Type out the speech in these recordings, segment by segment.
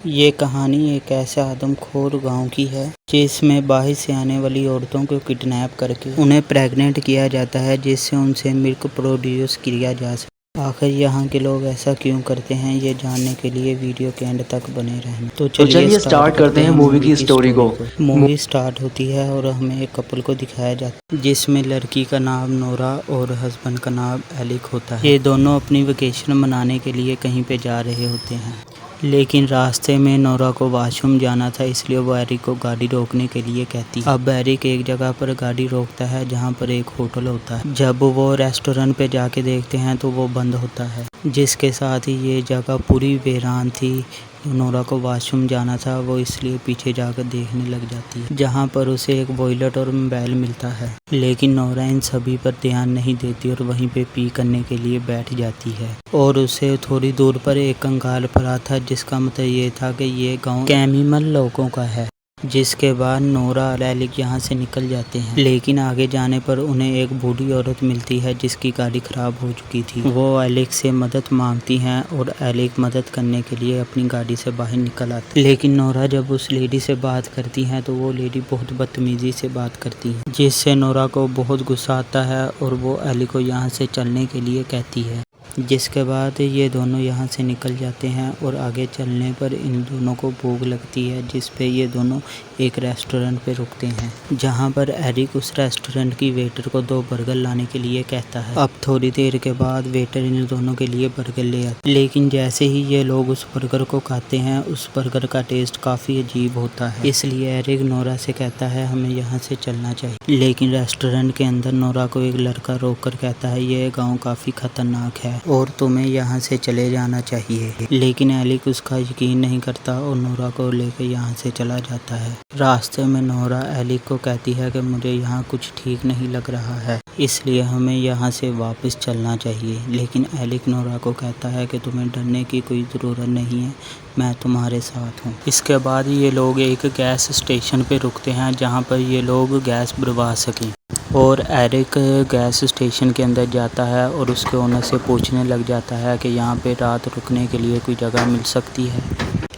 ये कहानी एक ऐसे आदमखोर गांव की है जिसमें बाहर से आने वाली औरतों को किडनैप करके उन्हें प्रेग्नेंट किया जाता है, जिससे उनसे मिल्क प्रोड्यूस किया जा सके। आखिर यहाँ के लोग ऐसा क्यों करते हैं, ये जानने के लिए वीडियो के एंड तक बने रहना। तो चलिए स्टार्ट करते हैं मूवी की स्टोरी को। मूवी स्टार्ट होती है और हमें एक कपल को दिखाया जाता है जिसमें लड़की का नाम नोरा और हस्बैंड का नाम एलिक होता है। ये दोनों अपनी वेकेशन मनाने के लिए कहीं पे जा रहे होते हैं, लेकिन रास्ते में नोरा को वॉशरूम जाना था, इसलिए वो एरिक को गाड़ी रोकने के लिए कहती है। अब एरिक एक जगह पर गाड़ी रोकता है जहाँ पर एक होटल होता है। जब वो रेस्टोरेंट पे जाके देखते हैं तो वो बंद होता है, जिसके साथ ही ये जगह पूरी वीरान थी। नोरा को वॉशरूम जाना था, वो इसलिए पीछे जाकर देखने लग जाती है, जहाँ पर उसे एक वॉलेट और मोबाइल मिलता है। लेकिन नोरा इन सभी पर ध्यान नहीं देती और वहीं पे पी करने के लिए बैठ जाती है। और उसे थोड़ी दूर पर एक कंगाल पड़ा था, जिसका मतलब ये था कि ये गांव कैमिमल लोगों का है। जिसके बाद नोरा और एलिक यहाँ से निकल जाते हैं, लेकिन आगे जाने पर उन्हें एक बूढ़ी औरत मिलती है जिसकी गाड़ी खराब हो चुकी थी। वो एलिक से मदद मांगती हैं और एलिक मदद करने के लिए अपनी गाड़ी से बाहर निकल आती है। लेकिन नोरा जब उस लेडी से बात करती है तो वो लेडी बहुत बदतमीजी से बात करती है, जिससे नोरा को बहुत गुस्सा आता है और वो एलिक को यहाँ से चलने के लिए कहती है। जिसके बाद ये दोनों यहाँ से निकल जाते हैं और आगे चलने पर इन दोनों को भूख लगती है, जिस पे ये दोनों एक रेस्टोरेंट पे रुकते हैं, जहाँ पर एरिक उस रेस्टोरेंट की वेटर को 2 बर्गर लाने के लिए कहता है। अब थोड़ी देर के बाद वेटर इन दोनों के लिए बर्गर ले आता है, लेकिन जैसे ही ये लोग उस बर्गर को खाते हैं उस बर्गर का टेस्ट काफ़ी अजीब होता है। इसलिए एरिक नोरा से कहता है हमें यहाँ से चलना चाहिए। लेकिन रेस्टोरेंट के अंदर नोरा को एक लड़का रोक कर कहता है ये गाँव काफ़ी खतरनाक है और तुम्हें यहाँ से चले जाना चाहिए। लेकिन एलिक उसका यकीन नहीं करता और नोरा को लेकर यहाँ से चला जाता है। रास्ते में नोरा एलिक को कहती है कि मुझे यहाँ कुछ ठीक नहीं लग रहा है, इसलिए हमें यहाँ से वापस चलना चाहिए। लेकिन एलिक नोरा को कहता है कि तुम्हें डरने की कोई ज़रूरत नहीं है, मैं तुम्हारे साथ हूँ। इसके बाद ये लोग एक गैस स्टेशन पे रुकते हैं जहाँ पर ये लोग गैस भरवा सकें। और एरिक गैस स्टेशन के अंदर जाता है और उसके ओनर से पूछने लग जाता है कि यहाँ पे रात रुकने के लिए कोई जगह मिल सकती है।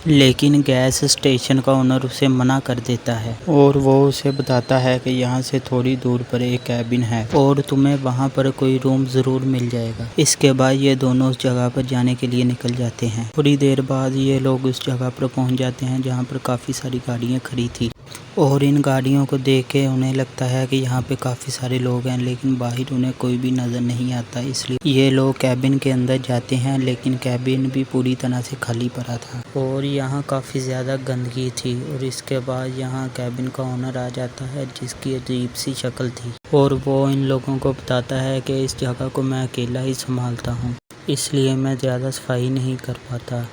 लेकिन गैस स्टेशन का ओनर उसे मना कर देता है और वो उसे बताता है कि यहाँ से थोड़ी दूर पर एक कैबिन है और तुम्हें वहाँ पर कोई रूम ज़रूर मिल जाएगा। इसके बाद ये दोनों उस जगह पर जाने के लिए निकल जाते हैं। थोड़ी देर बाद ये लोग उस जगह पर पहुँच जाते हैं जहाँ पर काफ़ी सारी गाड़ियाँ खड़ी थी और इन गाड़ियों को देख के उन्हें लगता है कि यहाँ पे काफ़ी सारे लोग हैं, लेकिन बाहर उन्हें कोई भी नज़र नहीं आता। इसलिए ये लोग कैबिन के अंदर जाते हैं, लेकिन कैबिन भी पूरी तरह से खाली पड़ा था और यहाँ काफ़ी ज़्यादा गंदगी थी। और इसके बाद यहाँ कैबिन का ओनर आ जाता है जिसकी अजीब सी शक्ल थी और वो इन लोगों को बताता है कि इस जगह को मैं अकेला ही संभालता हूँ, इसलिए मैं ज़्यादा सफाई नहीं कर पाता।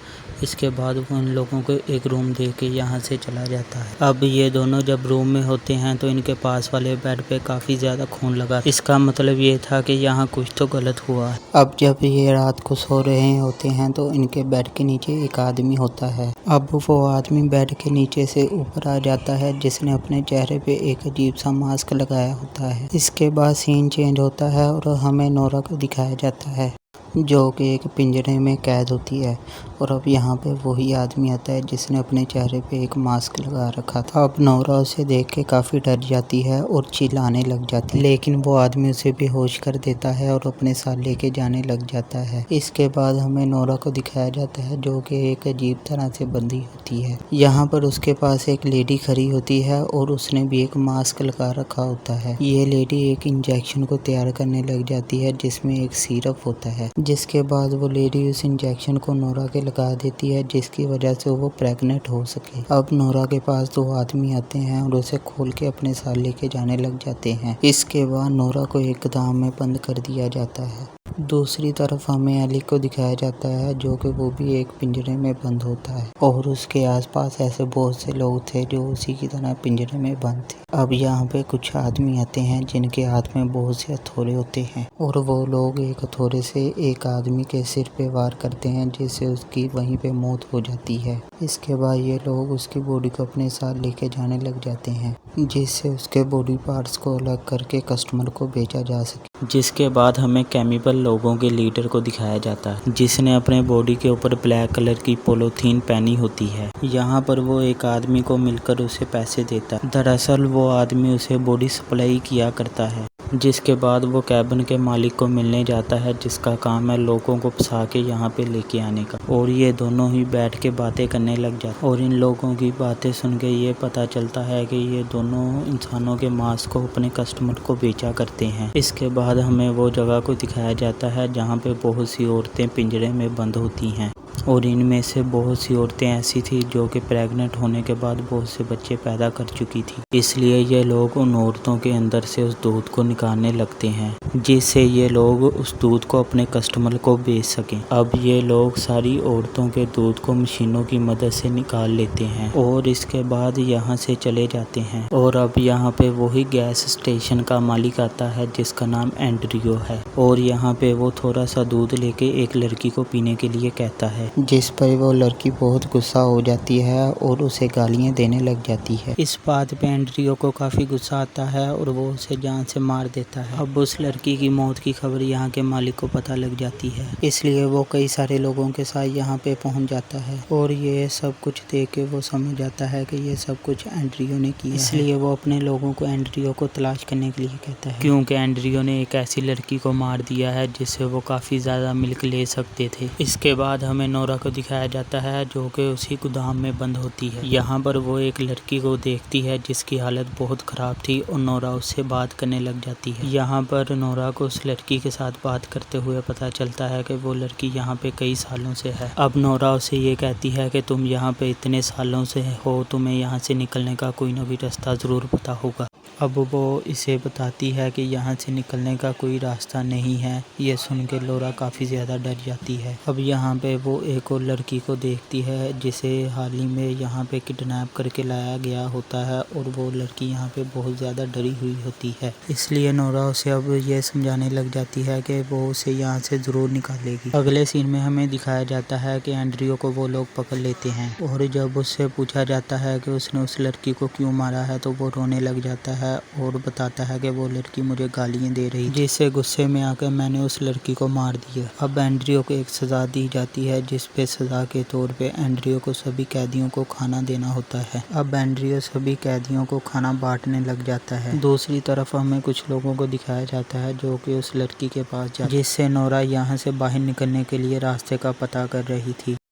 इसके बाद वो इन लोगों को एक रूम दे के यहाँ से चला जाता है। अब ये दोनों जब रूम में होते हैं तो इनके पास वाले बेड पे काफ़ी ज़्यादा खून लगा। इसका मतलब ये था कि यहाँ कुछ तो गलत हुआ। अब जब ये रात को सो रहे होते हैं तो इनके बेड के नीचे एक आदमी होता है। अब वो आदमी बेड के नीचे से ऊपर आ जाता है, जिसने अपने चेहरे पे एक अजीब सा मास्क लगाया होता है। इसके बाद सीन चेंज होता है और हमें नोरा को दिखाया जाता है जो कि एक पिंजरे में कैद होती है। और अब यहाँ पे वही आदमी आता है जिसने अपने चेहरे पे एक मास्क लगा रखा था। अब नोरा उसे देख के काफ़ी डर जाती है और चिल्लाने लग जाती है, लेकिन वो आदमी उसे बेहोश कर देता है और अपने साथ लेके जाने लग जाता है। इसके बाद हमें नोरा को दिखाया जाता है जो कि एक अजीब तरह से बंधी होती है। यहाँ पर उसके पास एक लेडी खड़ी होती है और उसने भी एक मास्क लगा रखा होता है। ये लेडी एक इंजेक्शन को तैयार करने लग जाती है जिसमें एक सिरप होता है, जिसके बाद वो लेडी उस इंजेक्शन को नोरा के लगा देती है, जिसकी वजह से वो प्रेग्नेंट हो सके। अब नोरा के पास 2 आदमी आते हैं और उसे खोल के अपने साथ लेके जाने लग जाते हैं। इसके बाद नोरा को एक गोदाम में बंद कर दिया जाता है। दूसरी तरफ हमें एलिक को दिखाया जाता है जो कि वो भी एक पिंजरे में बंद होता है और उसके आसपास ऐसे बहुत से लोग थे जो उसी की तरह पिंजरे में बंद थे। अब यहाँ पे कुछ आदमी आते हैं जिनके हाथ में बहुत से हथौड़े होते हैं और वो लोग एक हथौड़े से एक आदमी के सिर पे वार करते हैं, जिससे उसकी वहीं पे मौत हो जाती है। इसके बाद ये लोग उसकी बॉडी को अपने साथ लेके जाने लग जाते हैं, जिससे उसके बॉडी पार्ट्स को अलग करके कस्टमर को बेचा जा सके। जिसके बाद हमें कैमिबल लोगों के लीडर को दिखाया जाता है जिसने अपने बॉडी के ऊपर ब्लैक कलर की पॉलीथीन पहनी होती है। यहाँ पर वो एक आदमी को मिलकर उसे पैसे देता है। दरअसल वो आदमी उसे बॉडी सप्लाई किया करता है, जिसके बाद वो कैबिन के मालिक को मिलने जाता है जिसका काम है लोगों को फंसा के यहाँ पे लेके आने का। और ये दोनों ही बैठ के बातें करने लग जाते और इन लोगों की बातें सुन के ये पता चलता है कि ये दोनों इंसानों के मांस को अपने कस्टमर को बेचा करते हैं। इसके बाद हमें वो जगह को दिखाया जाता है जहाँ पे बहुत सी औरतें पिंजरे में बंद होती हैं और इनमें से बहुत सी औरतें ऐसी थी जो कि प्रेग्नेंट होने के बाद बहुत से बच्चे पैदा कर चुकी थी। इसलिए ये लोग उन औरतों के अंदर से उस दूध को निकालने लगते हैं जिससे ये लोग उस दूध को अपने कस्टमर को बेच सकें। अब ये लोग सारी औरतों के दूध को मशीनों की मदद से निकाल लेते हैं और इसके बाद यहाँ से चले जाते हैं। और अब यहाँ पे वही गैस स्टेशन का मालिक आता है जिसका नाम एंड्रियो है और यहाँ पे वो थोड़ा सा दूध लेके एक लड़की को पीने के लिए कहता है, जिस पर वो लड़की बहुत गुस्सा हो जाती है और उसे गालियां देने लग जाती है। इस बात पे एंड्रियो को काफी गुस्सा आता है और वो उसे जान से मार देता है। अब उस लड़की की मौत की खबर यहाँ के मालिक को पता लग जाती है, इसलिए वो कई सारे लोगों के साथ यहाँ पे पहुँच जाता है और ये सब कुछ देख के वो समझ जाता है कि ये सब कुछ एंड्रियो ने किया। इसलिए वो अपने लोगों को एंड्रियो को तलाश करने के लिए कहता है, क्योंकि एंड्रियो ने एक ऐसी लड़की को मार दिया है जिससे वो काफी ज्यादा मिल्क ले सकते थे। इसके बाद हमें नोरा को दिखाया जाता है जो कि उसी गोदाम में बंद होती है। यहाँ पर वो एक लड़की को देखती है जिसकी हालत बहुत खराब थी और नोरा उससे बात करने लग जाती है। यहाँ पर नोरा को उस लड़की के साथ बात करते हुए पता चलता है कि वो लड़की यहाँ पे कई सालों से है। अब नोरा उसे ये कहती है कि तुम यहाँ पे इतने सालों से हो, तुम्हें यहाँ से निकलने का कोई ना कोई रास्ता ज़रूर पता होगा। अब वो इसे बताती है कि यहाँ से निकलने का कोई रास्ता नहीं है। ये सुन के नोरा काफ़ी ज़्यादा डर जाती है। अब यहाँ पे वो एक और लड़की को देखती है जिसे हाल ही में यहाँ पे किडनैप करके लाया गया होता है और वो लड़की यहाँ पे बहुत ज़्यादा डरी हुई होती है। इसलिए नोरा उसे अब ये समझाने लग जाती है कि वो उसे यहाँ से ज़रूर निकालेगी। अगले सीन में हमें दिखाया जाता है कि एंड्रियो को वो लोग पकड़ लेते हैं और जब उससे पूछा जाता है कि उसने उस लड़की को क्यों मारा है तो वो रोने लग जाता है और बताता है कि वो लड़की मुझे गालियाँ दे रही, जिससे गुस्से में आकर मैंने उस लड़की को मार दिया। अब एंड्रियो को एक सज़ा दी जाती है जिस पे सज़ा के तौर पे एंड्रियो को सभी कैदियों को खाना देना होता है। अब एंड्रियो सभी कैदियों को खाना बांटने लग जाता है। दूसरी तरफ हमें कुछ लोगों को दिखाया जाता है जो कि उस लड़की के पास जाते, जिससे नोरा यहाँ से बाहर निकलने के लिए रास्ते का पता कर रही थी।